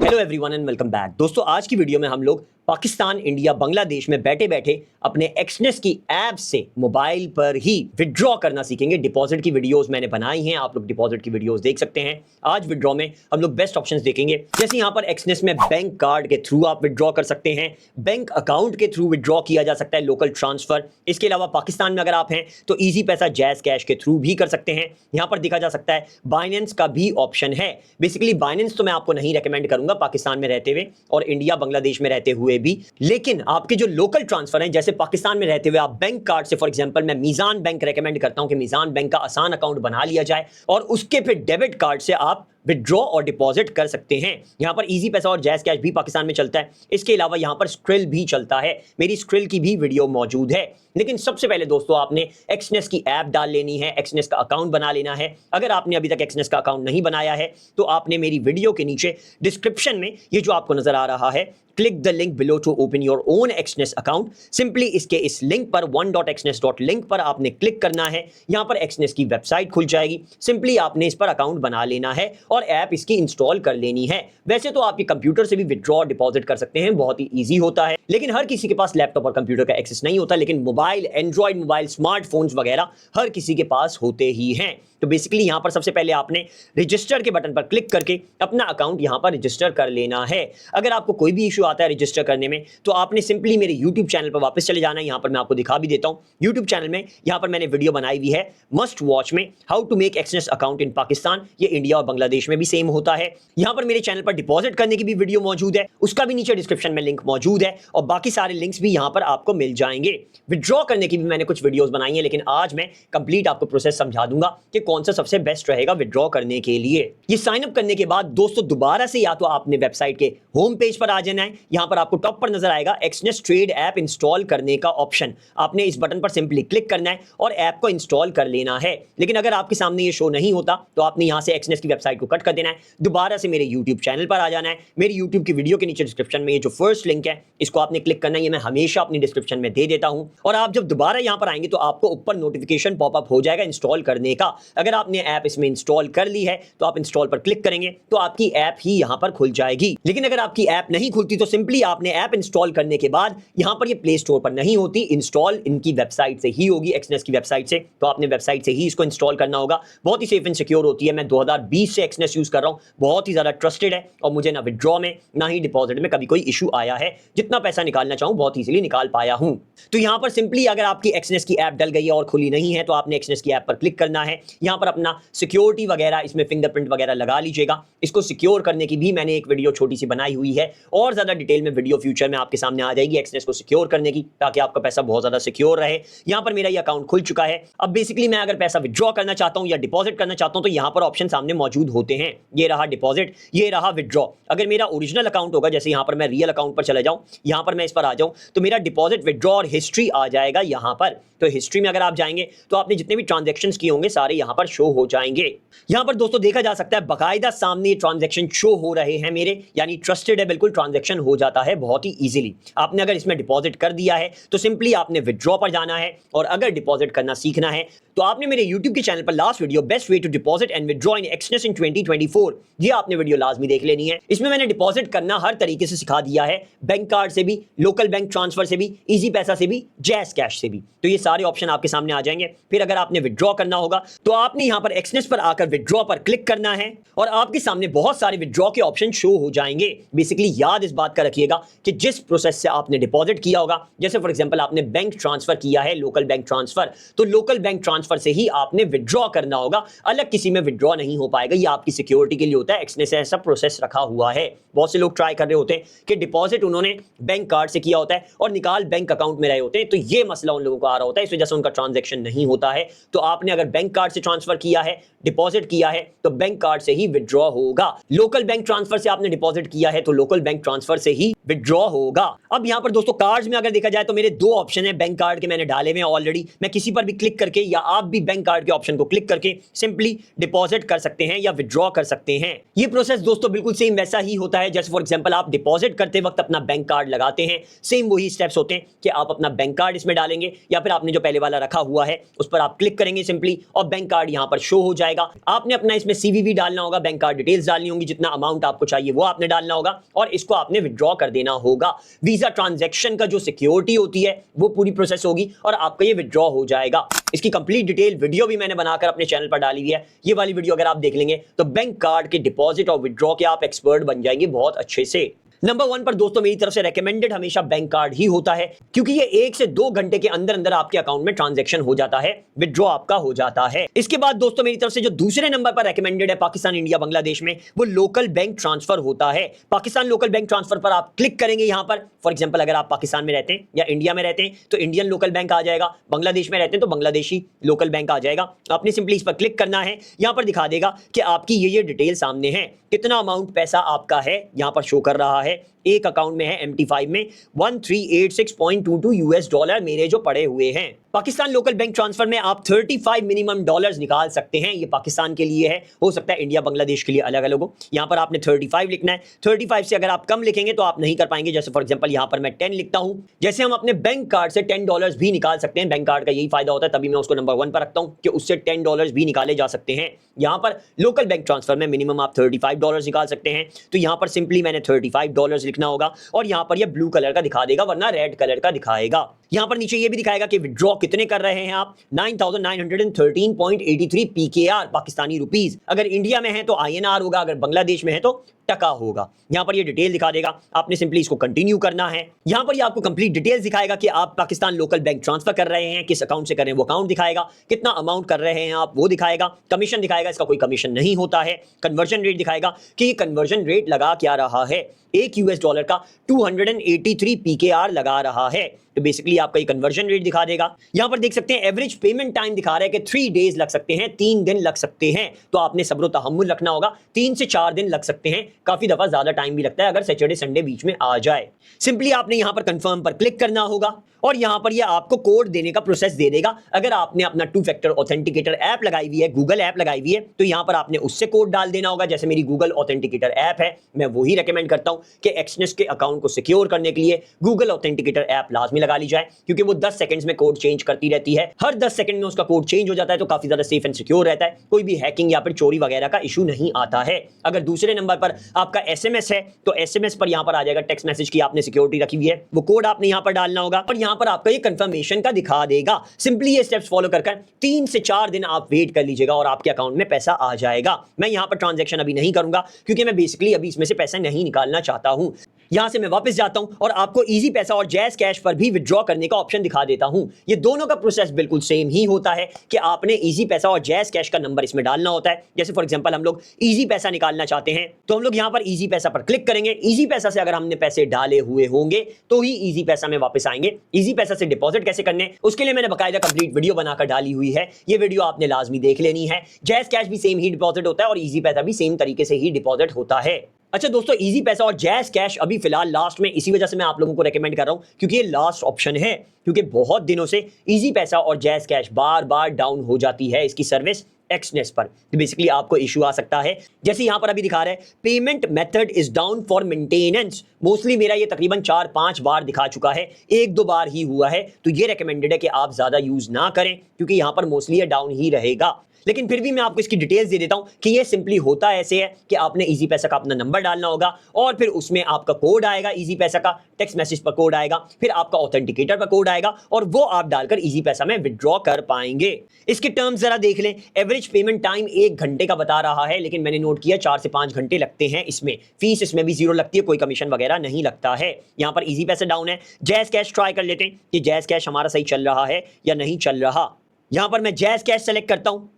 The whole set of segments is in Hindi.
Hello everyone and welcome back. दोस्तों आज की वीडियो में हम लोग पाकिस्तान, इंडिया, बांग्लादेश में बैठे बैठे अपने एक्सनेस की ऐप से मोबाइल पर ही विड्रॉ करना सीखेंगे। डिपॉजिट की वीडियोस मैंने बनाई हैं, आप लोग डिपॉजिट की वीडियोस देख सकते हैं। आज विड्रॉ में हम लोग बेस्ट ऑप्शंस देखेंगे। जैसे यहाँ पर एक्सनेस में बैंक कार्ड के थ्रू आप विड्रॉ कर सकते हैं, बैंक अकाउंट के थ्रू विड्रॉ किया जा सकता है, लोकल ट्रांसफर। इसके अलावा पाकिस्तान में अगर आप हैं तो ईजी पैसा, जैज़ कैश के थ्रू भी कर सकते हैं। यहाँ पर देखा जा सकता है बाइनेंस का भी ऑप्शन है। बेसिकली बाइनेंस तो मैं आपको नहीं रेकमेंड करूंगा पाकिस्तान में रहते हुए और इंडिया, बांग्लादेश में रहते हुए भी, लेकिन आपके जो लोकल ट्रांसफर हैं, जैसे पाकिस्तान में रहते हुए आप बैंक कार्ड से, फॉर एग्जांपल मैं मीजान बैंक रेकमेंड करता हूं कि मीजान बैंक का आसान अकाउंट बना लिया जाए और उसके फिर डेबिट कार्ड से आप विड्रॉ और डिपॉजिट कर सकते हैं। यहां पर इजी पैसा और जैज़ कैश भी पाकिस्तान में चलता है। इसके अलावा यहां पर स्क्रिल भी चलता है, मेरी स्क्रिल की भी वीडियो मौजूद है। लेकिन सबसे पहले दोस्तों आपने एक्सनेस की ऐप डाल लेनी है, एक्सनेस का अकाउंट बना लेना है। अगर आपने अभी तक एक्सनेस का अकाउंट नहीं बनाया है तो आपने मेरी वीडियो के नीचे डिस्क्रिप्शन में ये जो आपको नजर आ रहा है, click the link below to open your own Exness account. Simply इसके इस लिंक पर one.exnes.link पर आपने क्लिक करना है। यहां पर एक्सनेस की वेबसाइट खुल जाएगी। सिंपली आपने इस पर अकाउंट बना लेना है और ऐप इसकी इंस्टॉल कर लेनी है। वैसे तो आपके कंप्यूटर से भी विड्रॉ डिपॉजिट कर सकते हैं, बहुत ही ईजी होता है, लेकिन हर किसी के पास लैपटॉप और कंप्यूटर का एक्सेस नहीं होता। लेकिन मोबाइल, एंड्रॉइड मोबाइल, स्मार्टफोन्स वगैरह हर किसी के पास होते ही हैं। तो बेसिकली यहां पर सबसे पहले आपने रजिस्टर के बटन पर क्लिक करके अपना अकाउंट यहां पर रजिस्टर कर लेना है। अगर आपको कोई भी इशू आता है रजिस्टर करने में तो आपने सिंपली मेरे YouTube चैनल पर वापस चले जाना है। यहां पर मैं आपको दिखा भी देता हूं YouTube चैनल में, यहां पर मैंने वीडियो बनाई हुई है मस्ट वॉच में, how to make Exness account in Pakistan. ये इंडिया और बांग्लादेश में भी सेम होता है। यहां पर मेरे चैनल पर डिपॉजिट करने की भी वीडियो मौजूद है, उसका भी नीचे डिस्क्रिप्शन में लिंक मौजूद है और बाकी सारे लिंक्स भी यहां पर आपको मिल जाएंगे। विड्रॉ करने की भी मैंने कुछ वीडियोस बनाई हैं, लेकिन आज मैं कंप्लीट आपको प्रोसेस समझा दूंगा कि कौन सा सबसे बेस्ट रहेगा विड्रॉ करने के लिए। ये साइन अप करने के बाद दोस्तों दोबारा से या तो आपने वेबसाइट के होम पेज पर आ जाना है। यहां पर आपको टॉप पर नजर आएगा एक्सनेस ट्रेड ऐप इंस्टॉल करने का ऑप्शन। आपने इस बटन पर सिंपली क्लिक करना है और ऐप को इंस्टॉल कर लेना है। लेकिन अगर आपके सामने ये शो नहीं होता तो आपने यहां से एक्सनेस की वेबसाइट को कट कर देना है, दोबारा से मेरे यूट्यूब चैनल पर आ जाना है। मेरी यूट्यूब की वीडियो के नीचे डिस्क्रिप्शन में ये जो फर्स्ट लिंक है इसको आपने क्लिक करना है। ये मैं हमेशा अपनी डिस्क्रिप्शन में दे देता हूं और आप जब दोबारा यहां पर आएंगे तो आपको ऊपर नोटिफिकेशन पॉपअप हो जाएगा इंस्टॉल करने का। अगर आपने ऐप इसमें इंस्टॉल कर ली है तो आप इंस्टॉल पर क्लिक करेंगे तो आपकी ऐप ही यहां पर खुल जाएगी। लेकिन अगर आपकी ऐप नहीं खुलती तो सिंपली आपने ऐप इंस्टॉल करने के बाद यहां पर ये प्ले स्टोर पर नहीं होती, इंस्टॉल इनकी वेबसाइट से ही होगी, एक्सनेस की वेबसाइट से। तो आपने वेबसाइट से ही इसको इंस्टॉल करना होगा। बहुत ही सेफ एंड सिक्योर होती है। मैं 2020 से एक्सनेस यूज कर रहा हूं, बहुत ही ज्यादा ट्रस्टेड है और मुझे ना विड्रॉ में ना ही डिपॉजिट में कभी कोई इशू आया है। जितना पैसा निकालना चाहूं बहुत इजीली निकाल पाया हूं। तो यहां पर सिंपली अगर आपकी एक्सनेस की ऐप डल गई है और खुली नहीं है तो आपने एक्सनेस की ऐप पर क्लिक करना है। यहां पर अपना सिक्योरिटी वगैरह, इसमें फिंगरप्रिंट वगैरह लगा लीजिएगा। इसको सिक्योर करने की भी मैंने एक वीडियो छोटी सी बनाई हुई है और ज्यादा डिटेल में वीडियो फ्यूचर में आपके सामने आ जाएगी एक्सनेस को सिक्योर करने की, ताकि आपका पैसा बहुत ज्यादा सिक्योर रहे। यहां पर मेरा ये अकाउंट खुल चुका है। अब बेसिकली मैं अगर पैसा विड्रॉ करना चाहता हूं या डिपॉजिट करना चाहता हूं तो यहां पर ऑप्शन सामने मौजूद होते हैं। ये रहा डिपॉजिट, ये रहा विड्रॉ। अगर मेरा ओरिजिनल अकाउंट होगा, जैसे यहां पर मैं रियल अकाउंट पर चला जाऊं, यहां पर मैं इस पर आ जाऊं तो मेरा डिपॉजिट, विड्रॉ और हिस्ट्री आ जाएगा यहां पर। तो हिस्ट्री में अगर आप जाएंगे तो आपने जितने भी ट्रांजैक्शंस किए होंगे सारे यहां पर शो हो जाएंगे। यहां पर दोस्तों देखा जा सकता है बाकायदा सामने ट्रांजैक्शन शो हो रहे हैं मेरे, यानी ट्रस्टेड है, बिल्कुल ट्रांजैक्शन हो जाता है बहुत ही इजीली। आपने अगर इसमें डिपॉजिट कर दिया है तो सिंपली आपने विड्रॉ पर जाना है और अगर डिपॉजिट करना सीखना है तो आपने मेरे YouTube के चैनल पर last video best way to deposit and withdraw in Exness in 2024, ये आपने वीडियो लाजमी देख लेनी है। इसमें मैंने डिपॉजिट करना हर तरीके से सिखा दिया है, बैंक कार्ड से भी, लोकल बैंक ट्रांसफर से भी, इजी पैसा से भी, जैज़ कैश से भी। तो ये सारे ऑप्शन आपके सामने आ जाएंगे। फिर अगर आपने विड्रॉ करना होगा तो आपने यहां पर एक्सनेस पर आकर विड्रॉ पर क्लिक करना है और आपके सामने बहुत सारे विड्रॉ के ऑप्शन शो हो जाएंगे। बेसिकली याद इस बात का रखिएगा कि जिस प्रोसेस से आपने डिपॉजिट किया होगा, जैसे फॉर एग्जांपल आपने बैंक ट्रांसफर किया है, लोकल बैंक ट्रांसफर, तो लोकल बैंक ट्रांसफर से ही आपने विड्रॉ करना होगा, अलग किसी में विड्रॉ नहीं हो पाएगा। ये आपकी सिक्योरिटी के लिए होता है, एक्सनेस से ऐसा प्रोसेस रखा हुआ है। बहुत से लोग ट्राई कर रहे होते हैं कि डिपॉजिट उन्होंने बैंक कार्ड से किया होता है और निकाल बैंक अकाउंट में रहे होते हैं, तो ये मसला उन लोगों को आ रहा होता है, इस वजह से उनका ट्रांजैक्शन नहीं होता है। तो आपने अगर बैंक कार्ड से ट्रांसफर किया है, डिपॉजिट किया है तो बैंक कार्ड से ही विड्रॉ होगा। लोकल बैंक ट्रांसफर से आपने डिपॉजिट किया है तो लोकल बैंक ट्रांसफर से ही विड्रॉ होगा। अब यहां पर दोस्तों कार्ड्स में अगर देखा जाए तो मेरे दो ऑप्शन है बैंक कार्ड के, मैंने डाले हुए हैं ऑलरेडी। मैं किसी पर भी क्लिक करके या आप भी बैंक कार्ड के ऑप्शन को क्लिक करके सिंपली डिपॉजिट कर सकते हैं या विड्रॉ विड्रॉ कर सकते हैं। ये प्रोसेस दोस्तों बिल्कुल सेम वैसा ही होता है जैसे फॉर एग्जांपल आप डिपॉजिट करते वक्त अपना बैंक कार्ड लगाते हैं, सेम वही स्टेप्स होते हैं कि आप अपना बैंक कार्ड इसमें डालेंगे या फिर आपने जो पहले वाला रखा हुआ है उस पर आप क्लिक करेंगे सिंपली और बैंक कार्ड यहां पर शो हो जाएगा। आपने अपना इसमें सीवीवी डालना होगा, बैंक कार्ड डिटेल्स डालनी होंगी, जितना अमाउंट आपको चाहिए वो आपने डालना होगा और इसको आपने विड्रॉ कर देना होगा। वीजा ट्रांजैक्शन का जो सिक्योरिटी होती है वो पूरी प्रोसेस होगी और आपका ये विड्रॉ हो जाएगा। इसकी कंप्लीट डिटेल वीडियो भी मैंने बनाकर अपने चैनल पर डाली हुई है। ये वाली वीडियो अगर आप देख लेंगे तो बैंक कार्ड के डिपॉजिट और विड्रॉ के आप एक्सपर्ट बन जाएंगे बहुत अच्छे से। नंबर 1 पर दोस्तों मेरी तरफ से रेकमेंडेड हमेशा बैंक कार्ड ही होता है क्योंकि ये 1 से 2 घंटे के अंदर अंदर आपके अकाउंट में ट्रांजैक्शन हो जाता है, विड्रॉ आपका हो जाता है। इसके बाद दोस्तों मेरी तरफ से जो दूसरे नंबर पर रेकमेंडेड है पाकिस्तान इंडिया बांग्लादेश में, वो लोकल बैंक ट्रांसफर होता है। पाकिस्तान लोकल बैंक ट्रांसफर पर आप क्लिक करेंगे। यहां पर फॉर एग्जांपल अगर आप पाकिस्तान में रहते हैं या इंडिया में रहते हैं तो इंडियन लोकल बैंक आ जाएगा, बांग्लादेश में रहते हैं तो बांग्लादेशी लोकल बैंक आ जाएगा। आपने सिंपली इस पर क्लिक करना है। यहां पर दिखा देगा कि आपकी ये डिटेल सामने है, कितना अमाउंट पैसा आपका है यहां पर शो कर रहा है। एक अकाउंट में है MT5 में 1386.22 यूएस डॉलर मेरे जो पड़े हुए हैं। पाकिस्तान लोकल बैंक ट्रांसफर में आप 35 मिनिमम डॉलर्स निकाल सकते हैं। ये पाकिस्तान के लिए है, हो सकता है इंडिया बांग्लादेश के लिए अलग अलग हो। यहां पर आपने 35 लिखना है। 35 से अगर आप कम लिखेंगे तो आप नहीं कर पाएंगे। जैसे फॉर एग्जांपल यहां पर मैं 10 लिखता हूं। जैसे हम अपने बैंक कार्ड से $10 भी निकाल सकते हैं। बैंक कार्ड का यही फायदा होता है, तभी मैं उसको नंबर 1 पर रखता हूं कि उससे $10 भी निकाले जा सकते हैं। यहां पर लोकल बैंक ट्रांसफर में मिनिमम आप $35 निकाल सकते हैं। तो यहां पर सिंपली मैंने $35 लिखना होगा और यहां पर ये ब्लू कलर का दिखा देगा वरना रेड कलर का दिखाएगा। यहां पर नीचे ये भी दिखाएगा कि विड्रॉ कितने कर रहे हैं आप, 9913.83 PKR पाकिस्तानी रुपीस। अगर इंडिया में है तो INR होगा, अगर बांग्लादेश में है तो टका होगा। यहां पर ये डिटेल दिखा देगा, आपने सिंपली इसको कंटिन्यू करना है। यहां पर ये आपको कंप्लीट डिटेल्स दिखाएगा कि आप पाकिस्तान लोकल बैंक ट्रांसफर कर रहे हैं, किस अकाउंट से कर रहे हैं वो अकाउंट दिखाएगा, कितना अमाउंट कर रहे हैं आप वो दिखाएगा, कमीशन दिखाएगा, इसका कोई कमीशन नहीं होता है, कन्वर्जन रेट दिखाएगा कि ये कन्वर्जन रेट लगा क्या रहा है। एक यूएस डॉलर का 283 PKR लगा रहा है। तो बेसिकली आपका ये कन्वर्जन रेट दिखा देगा। यहां पर देख सकते हैं एवरेज पेमेंट टाइम दिखा रहा है कि 3 डेज लग सकते हैं, 3 दिन लग सकते हैं। तो आपने सब्र तहम्मुल रखना होगा, 3 से 4 दिन लग सकते हैं। काफी दफा ज्यादा टाइम भी लगता है अगर सैटरडे संडे बीच में आ जाए। सिंपली आपने यहां पर कंफर्म पर क्लिक करना होगा और यहां पर ये आपको कोड देने का प्रोसेस दे देगा। अगर आपने अपना 2 फैक्टर ऑथेंटिकेटर ऐप लगाई हुई है, गूगल ऐप लगाई हुई है, तो यहां पर आपने उससे कोड डाल देना होगा। जैसे मेरी गूगल ऑथेंटिकेटर ऐप है, मैं वही रेकमेंड करता हूं कि एक्सनेस के अकाउंट को सिक्योर करने के लिए गूगल ऑथेंटिकेटर ऐप लाजमी लगा ली जाए क्योंकि वो 10 सेकंड्स में कोड चेंज करती रहती है। हर 10 सेकंड में उसका कोड चेंज हो जाता है तो काफी ज्यादा सेफ एंड सिक्योर रहता है। कोई भी हैकिंग या फिर चोरी वगैरह का इशू नहीं आता है। अगर दूसरे नंबर पर आपका SMS है तो SMS पर यहां पर आ जाएगा टेक्स्ट मैसेज की आपने सिक्योरिटी रखी हुई है, वो कोड आपने यहां पर डालना होगा और यहां पर आपका ये कंफर्मेशन का दिखा देगा। सिंपली ये स्टेप्स फॉलो कर 3 से 4 दिन आप वेट कर लीजिएगा और आपके अकाउंट में पैसा आ जाएगा। मैं यहां पर ट्रांजैक्शन अभी नहीं करूंगा क्योंकि मैं बेसिकली अभी इसमें से पैसा नहीं निकालना चाहता हूं। यहां से मैं वापस जाता हूं और आपको इजी पैसा और जैज कैश पर भी विड्रॉ करने का ऑप्शन दिखा देता हूं। ये दोनों का प्रोसेस बिल्कुल सेम ही होता है कि आपने इजी पैसा और जैज कैश का नंबर इसमें डालना होता है। जैसे फॉर एग्जांपल हम लोग इजी पैसा निकालना चाहते हैं तो हम लोग यहां पर इजी पैसा पर क्लिक करेंगे। इजी पैसा से अगर हमने पैसे डाले हुए होंगे तो ही इजी पैसा में वापस आएंगे। इजी पैसा से डिपॉजिट कैसे करने उसके लिए मैंने बकायदा कंप्लीट वीडियो बनाकर डाली हुई है, ये वीडियो आपने लाजमी देख लेनी है। जैज कैश भी सेम ही डिपॉजिट होता है और इजी पैसा भी सेम तरीके से ही डिपॉजिट होता है। अच्छा दोस्तों, इजी पैसा और जैज कैश अभी फिलहाल लास्ट में, इसी वजह से मैं आप लोगों को रेकमेंड कर रहा हूं क्योंकि ये लास्ट ऑप्शन है। क्योंकि बहुत दिनों से इजी पैसा और जैज कैश बार बार डाउन हो जाती है इसकी सर्विस एक्सनेस पर। तो बेसिकली आपको इशू आ सकता है। जैसे यहां पर अभी दिखा रहा है payment method is down for maintenance. Mostly मेरा ये तकरीबन 4-5 बार दिखा चुका है, 1-2 बार ही हुआ है। तो ये रेकमेंडेड है कि आप ज्यादा यूज ना करें क्योंकि यहां पर मोस्टली ये डाउन ही रहेगा। लेकिन फिर भी मैं आपको इसकी डिटेल्स दे देता हूं कि ये सिंपली होता ऐसे है कि आपने इजी पैसा का अपना नंबर डालना होगा और फिर उसमें आपका कोड आएगा, इजी पैसा का टेक्स्ट मैसेज पर कोड आएगा, फिर आपका ऑथेंटिकेटर पर कोड आएगा और वो आप डालकर इजी पैसा में विड्रॉ कर पाएंगे। इसके टर्म्स जरा देख लें। एवरेज पेमेंट टाइम 1 घंटे का बता रहा है, लेकिन मैंने नोट किया 4 से 5 घंटे लगते हैं इसमें। फीस इसमें भी 0 लगती है, कोई कमीशन वगैरह नहीं लगता है। यहाँ पर इजी पैसा डाउन है। जैज कैश ट्राई कर लेते हैं कि जैज कैश हमारा सही चल रहा है या नहीं चल रहा। यहाँ पर मैं जैज कैश सेलेक्ट करता हूँ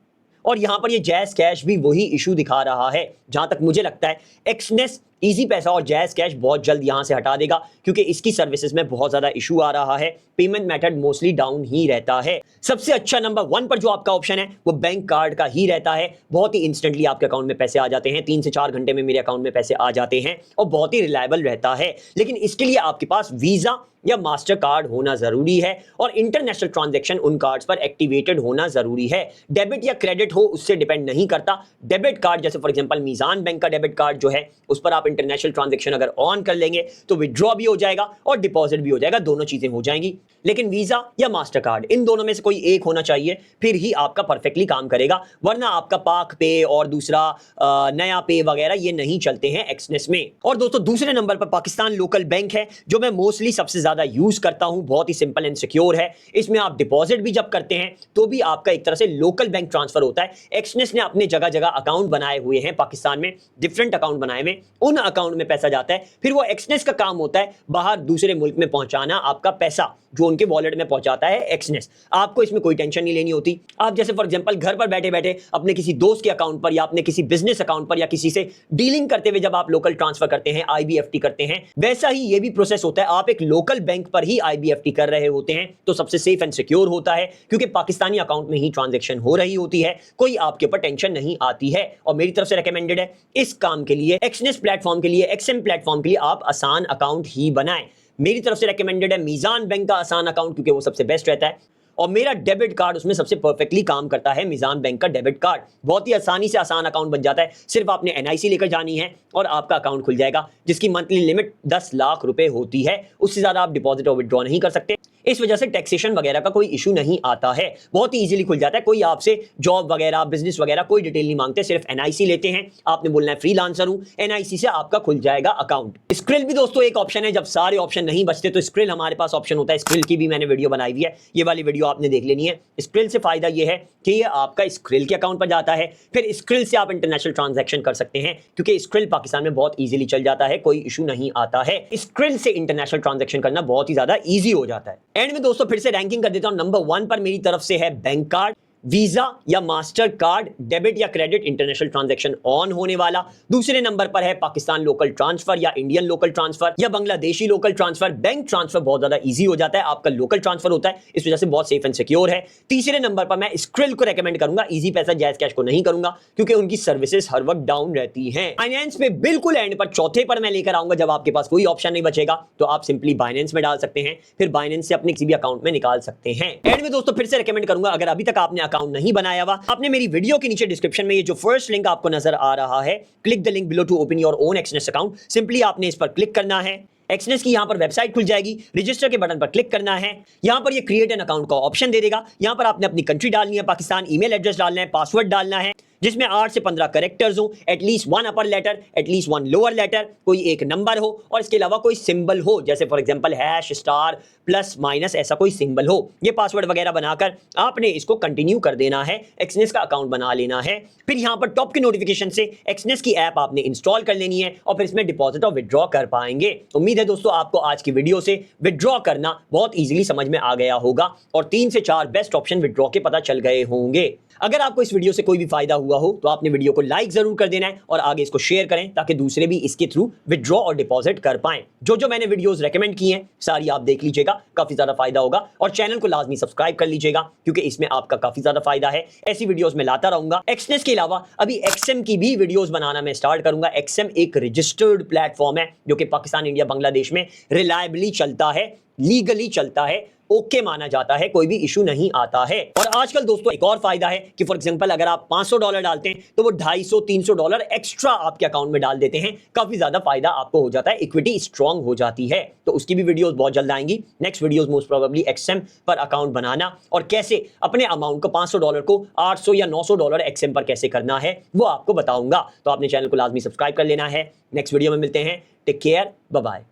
और यहां पर ये जैज कैश भी वही इशू दिखा रहा है। जहां तक मुझे लगता है एक्सनेस इजी पैसा और जैज़ कैश बहुत जल्द यहां से हटा देगा, क्योंकि इसकी सर्विसेज में बहुत ज्यादा इशू आ रहा है। पेमेंट मेथड मोस्टली डाउन ही रहता है। सबसे अच्छा नंबर 1 पर जो आपका ऑप्शन है वो बैंक कार्ड का ही रहता है। बहुत ही इंस्टेंटली आपके अकाउंट में पैसे आ जाते हैं, 3 से 4 घंटे में मेरे अकाउंट में पैसे आ जाते हैं और बहुत ही रिलायबल रहता है। लेकिन इसके लिए आपके पास वीजा या मास्टर कार्ड होना जरूरी है और इंटरनेशनल ट्रांजैक्शन उन कार्ड्स पर एक्टिवेटेड होना जरूरी है। डेबिट या क्रेडिट हो उससे डिपेंड नहीं करता। डेबिट कार्ड जैसे फॉर एग्जांपल मीजान बैंक का डेबिट कार्ड जो है उस पर आप इंटरनेशनल ट्रांजैक्शन अगर ऑन कर लेंगे तो विड्रॉ भी हो जाएगा और डिपॉजिट भी हो जाएगा, दोनों चीजें हो जाएंगी। लेकिन वीजा या मास्टर कार्ड इन दोनों में से कोई एक होना चाहिए, फिर ही आपका परफेक्टली काम करेगा, वरना आपका पाक पे और दूसरा नया पे वगैरह ये नहीं चलते हैं एक्सनेस में। और दोस्तों दूसरे नंबर पर पाकिस्तान लोकल बैंक है, जो मैं मोस्टली सबसे ज्यादा यूज करता हूं। बहुत ही सिंपल एंड सिक्योर है। इसमें आप डिपॉजिट भी जब करते हैं तो भी आपका एक तरह से लोकल बैंक ट्रांसफर होता है। एक्सनेस ने अपने जगह जगह अकाउंट बनाए हुए हैं पाकिस्तान में, डिफरेंट अकाउंट बनाए हुए, उन अकाउंट में पैसा जाता है, फिर वो एक्सनेस का काम होता है बाहर दूसरे मुल्क में पहुंचाना आपका पैसा, जो उनके वॉलेट में पहुंचाता है एक्सनेस। आपको इसमें कोई टेंशन नहीं लेनी होती। आप जैसे फॉर एग्जांपल घर पर बैठे बैठे अपने किसी दोस्त के अकाउंट पर या अपने किसी बिजनेस अकाउंट पर या किसी से डीलिंग करते हुए जब आप लोकल ट्रांसफर करते हैं, IBFT करते हैं, वैसा ही ये भी प्रोसेस होता है। आप एक लोकल बैंक पर ही IBFT कर रहे होते हैं तो सबसे सेफ एंड सिक्योर होता है, क्योंकि पाकिस्तानी अकाउंट में ही ट्रांजैक्शन हो रही होती है, कोई आपके ऊपर टेंशन नहीं आती है। और मेरी तरफ से रेकमेंडेड है इस काम के लिए, एक्सनेस प्लेटफॉर्म के लिए, XM प्लेटफॉर्म के लिए आप आसान अकाउंट ही बनाएं। मेरी तरफ से रेकमेंडेड है मीजान बैंक का आसान अकाउंट, क्योंकि वो सबसे बेस्ट रहता है और मेरा डेबिट कार्ड उसमें सबसे परफेक्टली काम करता है। मीजान बैंक का डेबिट कार्ड बहुत ही आसानी से आसान अकाउंट बन जाता है। सिर्फ आपने NIC लेकर जानी है और आपका अकाउंट खुल जाएगा, जिसकी मंथली लिमिट 10 लाख रुपए होती है। उससे ज्यादा आप डिपॉजिट और विड्रॉ नहीं कर सकते। इस वजह से टैक्सेशन वगैरह का कोई इशू नहीं आता है, बहुत ही इजीली खुल जाता है। कोई आपसे जॉब वगैरह, बिजनेस वगैरह कोई डिटेल नहीं मांगते, सिर्फ NIC लेते हैं। आपने बोलना है फ्रीलांसर हूं, NIC से आपका खुल जाएगा अकाउंट। स्क्रिल भी दोस्तों एक ऑप्शन है, जब सारे ऑप्शन नहीं बचते तो स्क्रिल हमारे पास ऑप्शन होता है। स्क्रिल की भी मैंने वीडियो बनाई हुई है, ये वाली वीडियो आपने देख लेनी है। स्क्रिल से फायदा ये है कि ये आपका स्क्रिल के अकाउंट पर जाता है, फिर स्क्रिल से आप इंटरनेशनल ट्रांजैक्शन कर सकते हैं, क्योंकि स्क्रिल पाकिस्तान में बहुत इजीली चल जाता है, कोई इशू नहीं आता है। स्क्रिल से इंटरनेशनल ट्रांजैक्शन करना बहुत ही ज्यादा इजी हो जाता है। एंड में दोस्तों फिर से रैंकिंग कर देता हूं। नंबर 1 पर मेरी तरफ से है बैंक कार्ड, वीजा या मास्टर कार्ड, डेबिट या क्रेडिट इंटरनेशनल ट्रांजैक्शन ऑन होने वाला। दूसरे नंबर पर है पाकिस्तान लोकल ट्रांसफर या इंडियन लोकल ट्रांसफर या Bangladeshi local transfer. Bank transfer बहुत ज्यादा इजी हो जाता है, आपका लोकल ट्रांसफर होता है, इस वजह से बहुत सेफ एंड सिक्योर है। तीसरे नंबर पर मैं स्क्रिल को रेकमेंड करूंगा, इजी पैसा जैज कैश को नहीं करूंगा, क्योंकि उनकी सर्विसेज हर वक्त डाउन रहती हैं। फाइनेंस में बिल्कुल एंड पर चौथे पर मैं लेकर आऊंगा, जब आपके पास कोई ऑप्शन नहीं बचेगा तो आप सिंपली बाइनेंस में डाल सकते हैं, फिर बाइनेंस से अपने किसी भी अकाउंट में निकाल सकते हैं। एंड में दोस्तों फिर से रेकमेंड करूंगा, अगर अभी तक आपने अकाउंट नहीं बनाया, आपने मेरी वीडियो के नीचे डिस्क्रिप्शन में ये जो फर्स्ट लिंक आपको नजर आ रहा है, click the link below to open your own Exness account. Simply आपने इस पर क्लिक करना है, एक्सनेस की यहां पर वेबसाइट खुल जाएगी, रजिस्टर के बटन पर क्लिक करना है, यहां पर ये क्रिएट एन अकाउंट का ऑप्शन दे देगा। यहां पर आपने अपनी कंट्री डालनी है, पाकिस्तान, ईमेल एड्रेस डालना है, पासवर्ड डालना है जिसमें 8 से 15 कैरेक्टर्स हो, at least 1 upper letter, at least 1 lower letter, कोई एक नंबर हो और इसके अलावा कोई सिंबल हो, जैसे for example hash, star, plus, minus, ऐसा कोई सिंबल हो। ये पासवर्ड वगैरह बनाकर आपने इसको कंटिन्यू कर देना है, एक्सनेस का अकाउंट बना लेना है। फिर यहां पर टॉप की नोटिफिकेशन से एक्सनेस की ऐप आपने इंस्टॉल कर लेनी है और फिर इसमें डिपॉजिट और विड्रॉ कर पाएंगे। उम्मीद है दोस्तों आपको आज की वीडियो से विड्रॉ करना बहुत इजीली समझ में आ गया होगा और 3 से 4 बेस्ट ऑप्शन विड्रॉ के पता चल गए होंगे। अगर आपको इस वीडियो से कोई भी फायदा हुआ हो तो आपने वीडियो को लाइक जरूर कर देना है और आगे इसको शेयर करें, ताकि दूसरे भी इसके थ्रू विड्रॉ और डिपॉजिट कर पाएं। जो मैंने वीडियोस रेकमेंड की हैं सारी आप देख लीजिएगा, काफी ज्यादा फायदा होगा। और चैनल को लाजमी सब्सक्राइब कर लीजिएगा, क्योंकि इसमें आपका काफी ज्यादा फायदा है। ऐसी वीडियोस में लाता रहूंगा। एक्सनेस के अलावा अभी XM की भी वीडियोस बनाना मैं स्टार्ट करूंगा। XM एक रजिस्टर्ड प्लेटफॉर्म है जो कि पाकिस्तान, इंडिया, बांग्लादेश में रिलायबली चलता है, लीगली चलता है, ओके माना जाता है, कोई भी इशू नहीं आता है। और आजकल दोस्तों एक और फायदा है कि फॉर एग्जांपल अगर आप $500 डालते हैं तो वो $250-300 एक्स्ट्रा आपके अकाउंट में डाल देते हैं। काफी ज्यादा फायदा आपको हो जाता है, इक्विटी स्ट्रांग हो जाती है। तो उसकी भी वीडियोस बहुत जल्द आएंगी। Next videos most probably XM पर अकाउंट बनाना और कैसे अपने अमाउंट को $500 को $800 या $900 XM पर कैसे करना है वो आपको बताऊंगा। तो आपने चैनल को लाजमी सब्सक्राइब कर लेना है। नेक्स्ट वीडियो में मिलते हैं। Take care, bye bye.